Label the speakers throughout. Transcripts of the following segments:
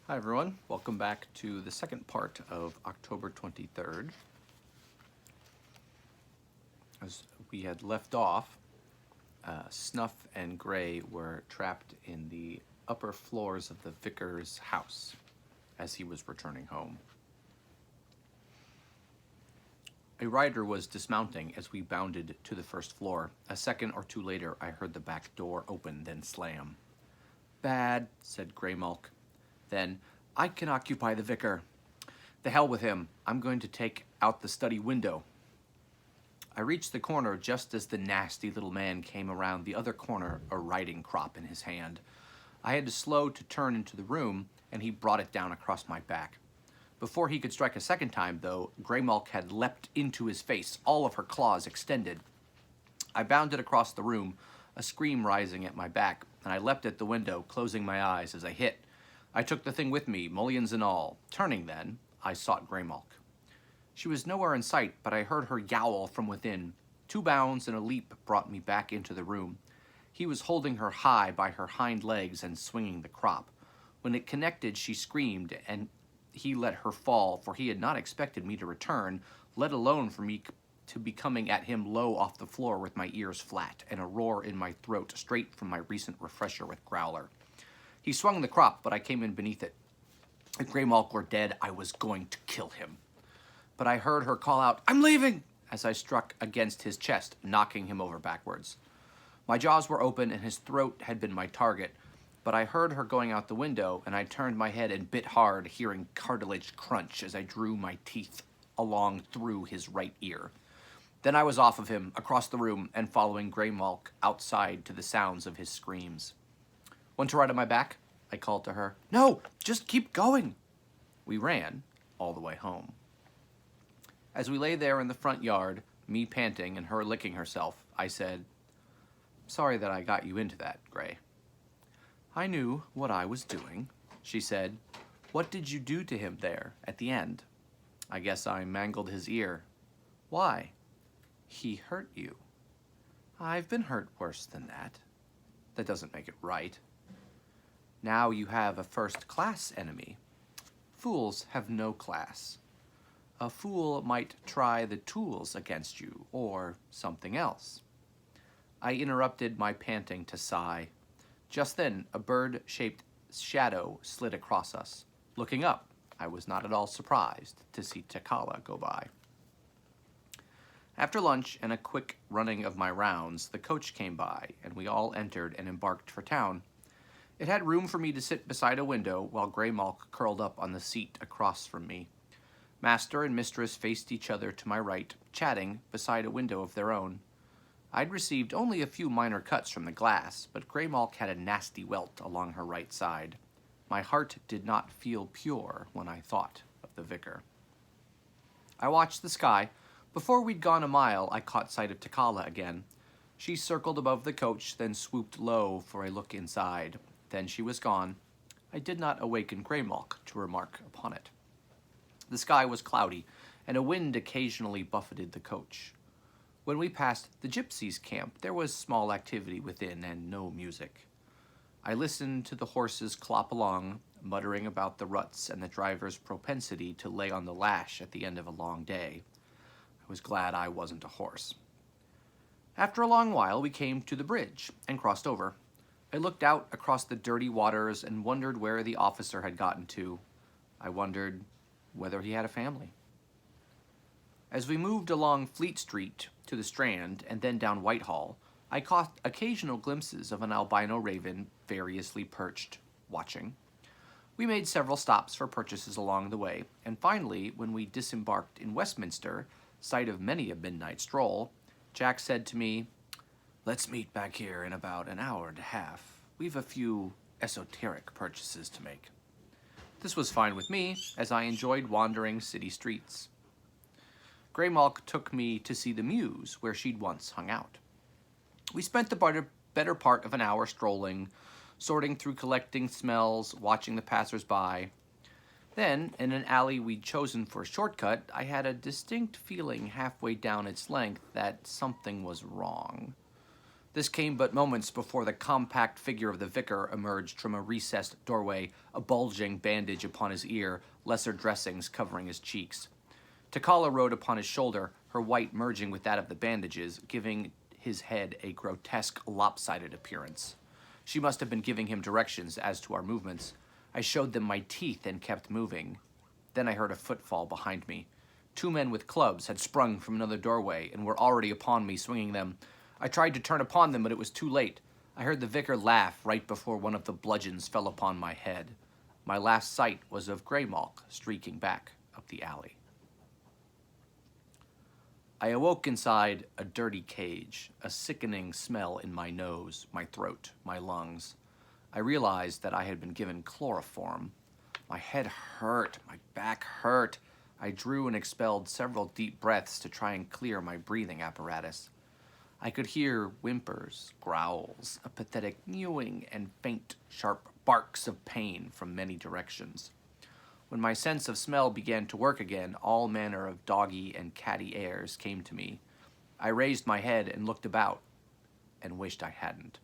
Speaker 1: Hi everyone, welcome back to the second part of October 23rd. As we had left off, Snuff and Gray were trapped in the upper floors of the vicar's house as he was returning home. A rider was dismounting as we bounded to the first floor. A second or two later, I heard the back door open, then slam. "Bad," said Graymalk. Then, "I can occupy the vicar. The hell with him. I'm going to take out the study window." I reached the corner just as the nasty little man came around the other corner, a riding crop in his hand. I had to slow to turn into the room, and he brought it down across my back. Before he could strike a second time, though, Graymalk had leapt into his face, all of her claws extended. I bounded across the room, a scream rising at my back, and I leapt at the window, closing my eyes as I hit. I took the thing with me, mullions and all. Turning then, I sought Graymalk. She was nowhere in sight, but I heard her yowl from within. 2 bounds and a leap brought me back into the room. He was holding her high by her hind legs and swinging the crop. When it connected, she screamed, and he let her fall, for he had not expected me to return, let alone for me to be coming at him low off the floor with my ears flat and a roar in my throat straight from my recent refresher with Growler. He swung the crop, but I came in beneath it. If Graymalk were dead, I was going to kill him. But I heard her call out, "I'm leaving!" as I struck against his chest, knocking him over backwards. My jaws were open and his throat had been my target, but I heard her going out the window, and I turned my head and bit hard, hearing cartilage crunch as I drew my teeth along through his right ear. Then I was off of him, across the room, and following Graymalk outside to the sounds of his screams. "Want to ride on my back?" I called to her. "No, just keep going." We ran all the way home. As we lay there in the front yard, me panting and her licking herself, I said, "Sorry that I got you into that, Gray." "I knew what I was doing," she said. "What did you do to him there at the end?" "I guess I mangled his ear." "Why?" "He hurt you." "I've been hurt worse than that." "That doesn't make it right." "Now you have a first-class enemy. Fools have no class. A fool might try the tools against you, or something else." I interrupted my panting to sigh. Just then, a bird-shaped shadow slid across us. Looking up, I was not at all surprised to see Takala go by. After lunch and a quick running of my rounds, the coach came by, and we all entered and embarked for town. It had room for me to sit beside a window while Graymalk curled up on the seat across from me. Master and mistress faced each other to my right, chatting beside a window of their own. I'd received only a few minor cuts from the glass, but Graymalk had a nasty welt along her right side. My heart did not feel pure when I thought of the vicar. I watched the sky. Before we'd gone a mile, I caught sight of Takala again. She circled above the coach, then swooped low for a look inside. Then she was gone. I did not awaken Graymalk to remark upon it. The sky was cloudy, and a wind occasionally buffeted the coach. When we passed the gypsies' camp, there was small activity within and no music. I listened to the horses clop along, muttering about the ruts and the driver's propensity to lay on the lash at the end of a long day. I was glad I wasn't a horse. After a long while, we came to the bridge and crossed over. I looked out across the dirty waters and wondered where the officer had gotten to. I wondered whether he had a family. As we moved along Fleet Street to the Strand and then down Whitehall, I caught occasional glimpses of an albino raven variously perched, watching. We made several stops for purchases along the way, and finally, when we disembarked in Westminster, site of many a midnight stroll, Jack said to me, "Let's meet back here in about an hour and a half. We've a few esoteric purchases to make." This was fine with me, as I enjoyed wandering city streets. Graymalk took me to see the Mews, where she'd once hung out. We spent the better part of an hour strolling, sorting through collecting smells, watching the passers-by. Then, in an alley we'd chosen for a shortcut, I had a distinct feeling halfway down its length that something was wrong. This came but moments before the compact figure of the vicar emerged from a recessed doorway, a bulging bandage upon his ear, lesser dressings covering his cheeks. Takala rode upon his shoulder, her white merging with that of the bandages, giving his head a grotesque, lopsided appearance. She must have been giving him directions as to our movements. I showed them my teeth and kept moving. Then I heard a footfall behind me. 2 men with clubs had sprung from another doorway and were already upon me, swinging them. I tried to turn upon them, but it was too late. I heard the vicar laugh right before one of the bludgeons fell upon my head. My last sight was of Greymalk streaking back up the alley. I awoke inside a dirty cage, a sickening smell in my nose, my throat, my lungs. I realized that I had been given chloroform. My head hurt, my back hurt. I drew and expelled several deep breaths to try and clear my breathing apparatus. I could hear whimpers, growls, a pathetic mewing, and faint, sharp barks of pain from many directions. When my sense of smell began to work again, all manner of doggy and catty airs came to me. I raised my head and looked about, and wished I hadn't.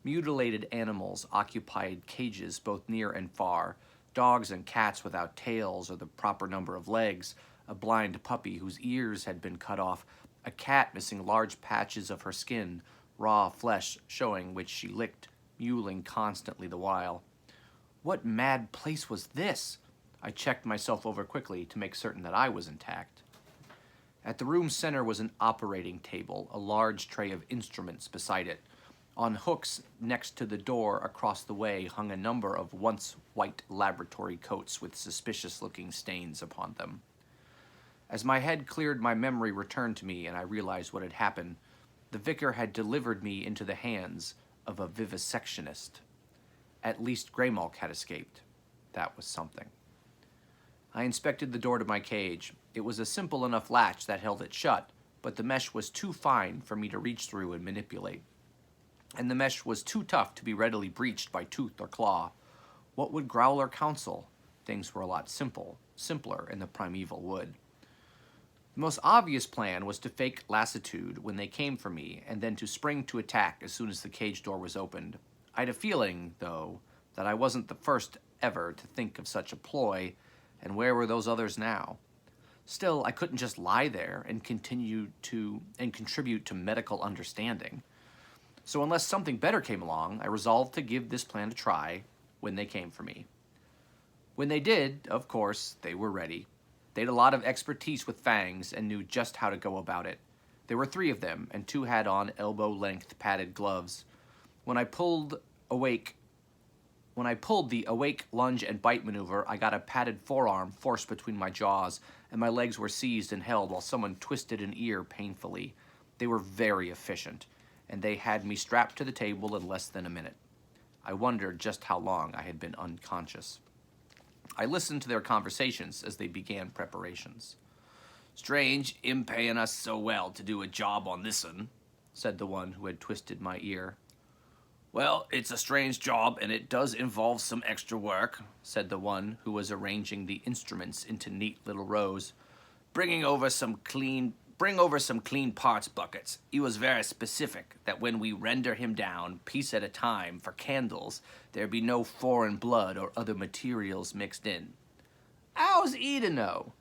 Speaker 1: Mutilated animals occupied cages both near and far, dogs and cats without tails or the proper number of legs, a blind puppy whose ears had been cut off, a cat missing large patches of her skin, raw flesh showing which she licked, mewling constantly the while. What mad place was this? I checked myself over quickly to make certain that I was intact. At the room's center was an operating table, a large tray of instruments beside it. On hooks next to the door across the way hung a number of once white laboratory coats with suspicious-looking stains upon them. As my head cleared, my memory returned to me, and I realized what had happened. The vicar had delivered me into the hands of a vivisectionist. At least Greymalk had escaped. That was something. I inspected the door to my cage. It was a simple enough latch that held it shut, but the mesh was too fine for me to reach through and manipulate. And the mesh was too tough to be readily breached by tooth or claw. What would Growler counsel? Things were a lot simpler in the primeval wood. The most obvious plan was to fake lassitude when they came for me, and then to spring to attack as soon as the cage door was opened. I had a feeling, though, that I wasn't the first ever to think of such a ploy, and where were those others now? Still, I couldn't just lie there and contribute to medical understanding. So unless something better came along, I resolved to give this plan a try when they came for me. When they did, of course, they were ready. They had a lot of expertise with fangs and knew just how to go about it. There were 3 of them, and 2 had on elbow-length padded gloves. When I pulled the awake, lunge, and bite maneuver, I got a padded forearm forced between my jaws, and my legs were seized and held while someone twisted an ear painfully. They were very efficient, and they had me strapped to the table in less than a minute. I wondered just how long I had been unconscious. I listened to their conversations as they began preparations. "Strange, him paying us so well to do a job on this'n," said the one who had twisted my ear. "Well, it's a strange job, and it does involve some extra work," said the one who was arranging the instruments into neat little rows. Bring over some clean parts buckets. He was very specific that when we render him down, piece at a time, for candles, there be no foreign blood or other materials mixed in." "How's he to know?"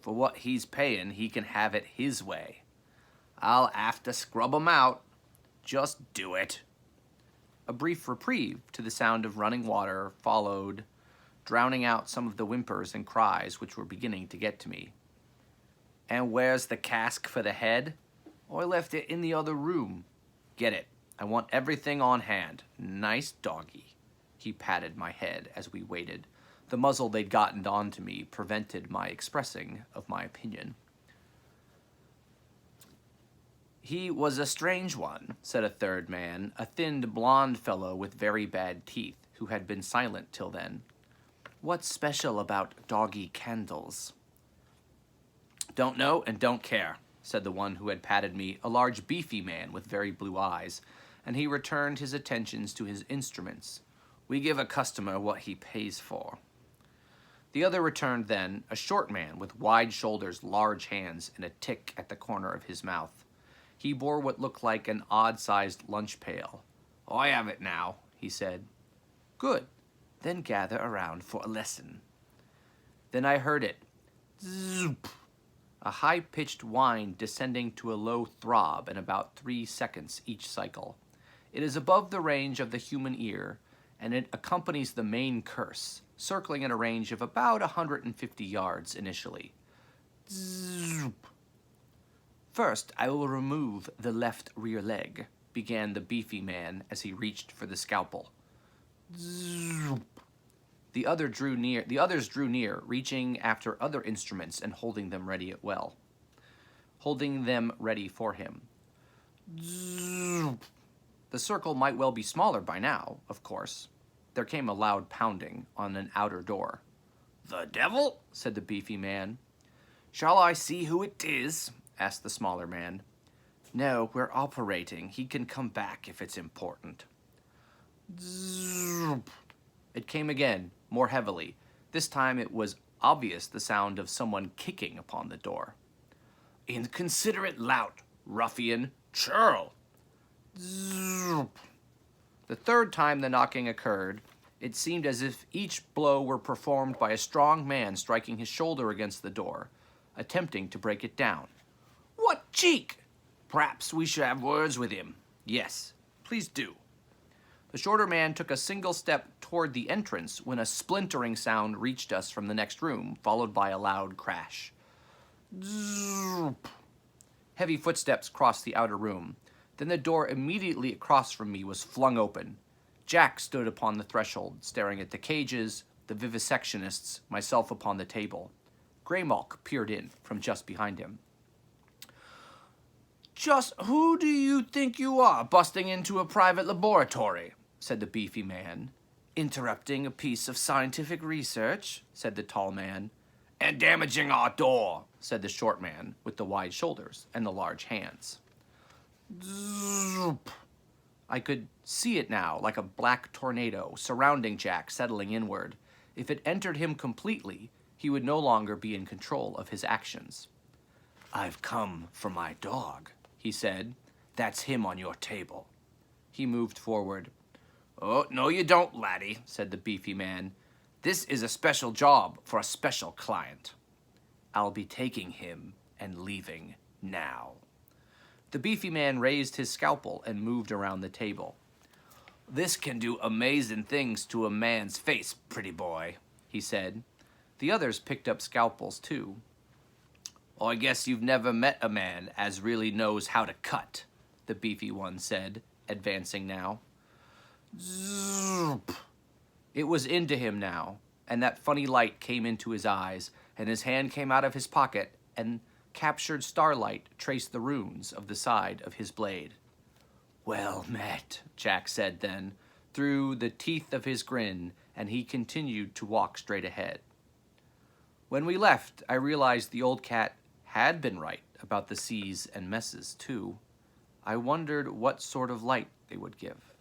Speaker 1: "For what he's paying, he can have it his way." "I'll have to scrub 'em out." "Just do it." A brief reprieve to the sound of running water followed, drowning out some of the whimpers and cries which were beginning to get to me. "And where's the cask for the head?" "I left it in the other room." "Get it. I want everything on hand. Nice doggy." He patted my head as we waited. The muzzle they'd gotten onto me prevented my expressing of my opinion. "He was a strange one," said a third man, a thinned blond fellow with very bad teeth, who had been silent till then. "What's special about doggy candles?" "Don't know and don't care," said the one who had patted me, a large beefy man with very blue eyes, and he returned his attentions to his instruments. "We give a customer what he pays for." The other returned then, a short man with wide shoulders, large hands, and a tick at the corner of his mouth. He bore what looked like an odd-sized lunch pail. "I have it now," he said. "Good. Then gather around for a lesson." Then I heard it. Zoop! A high-pitched whine descending to a low throb in about 3 seconds each cycle. It is above the range of the human ear, and it accompanies the main curse, circling in a range of about 150 yards initially. Zoop! "First, I will remove the left rear leg," began the beefy man as he reached for the scalpel. Zoop! The others drew near, reaching after other instruments and holding them ready for him. Zoop! The circle might well be smaller by now, of course. There came a loud pounding on an outer door. "The devil?" said the beefy man. "Shall I see who it is?" asked the smaller man. "No, we're operating. He can come back if it's important." Zoop! It came again, more heavily. This time it was obvious the sound of someone kicking upon the door. "Inconsiderate lout, ruffian, churl!" Zoop! The third time the knocking occurred, it seemed as if each blow were performed by a strong man striking his shoulder against the door, attempting to break it down. "What cheek! Perhaps we should have words with him." "Yes, please do." The shorter man took a single step toward the entrance when a splintering sound reached us from the next room, followed by a loud crash. Zoop! Heavy footsteps crossed the outer room. Then the door immediately across from me was flung open. Jack stood upon the threshold, staring at the cages, the vivisectionists, myself upon the table. Greymalk peered in from just behind him. "Just who do you think you are, busting into a private laboratory?" said the beefy man. "Interrupting a piece of scientific research," said the tall man. "And damaging our door," said the short man with the wide shoulders and the large hands. Zoop! I could see it now, like a black tornado, surrounding Jack, settling inward. If it entered him completely, he would no longer be in control of his actions. "I've come for my dog," he said. "That's him on your table." He moved forward. "Oh, no you don't, laddie," said the beefy man. "This is a special job for a special client." "I'll be taking him and leaving now." The beefy man raised his scalpel and moved around the table. "This can do amazing things to a man's face, pretty boy," he said. The others picked up scalpels too. "I guess you've never met a man as really knows how to cut," the beefy one said, advancing now. Zoop! It was into him now, and that funny light came into his eyes, and his hand came out of his pocket, and captured starlight traced the runes of the side of his blade. "Well met," Jack said then, through the teeth of his grin, and he continued to walk straight ahead. When we left, I realized the old cat had been right about the C's and messes, too. I wondered what sort of light they would give.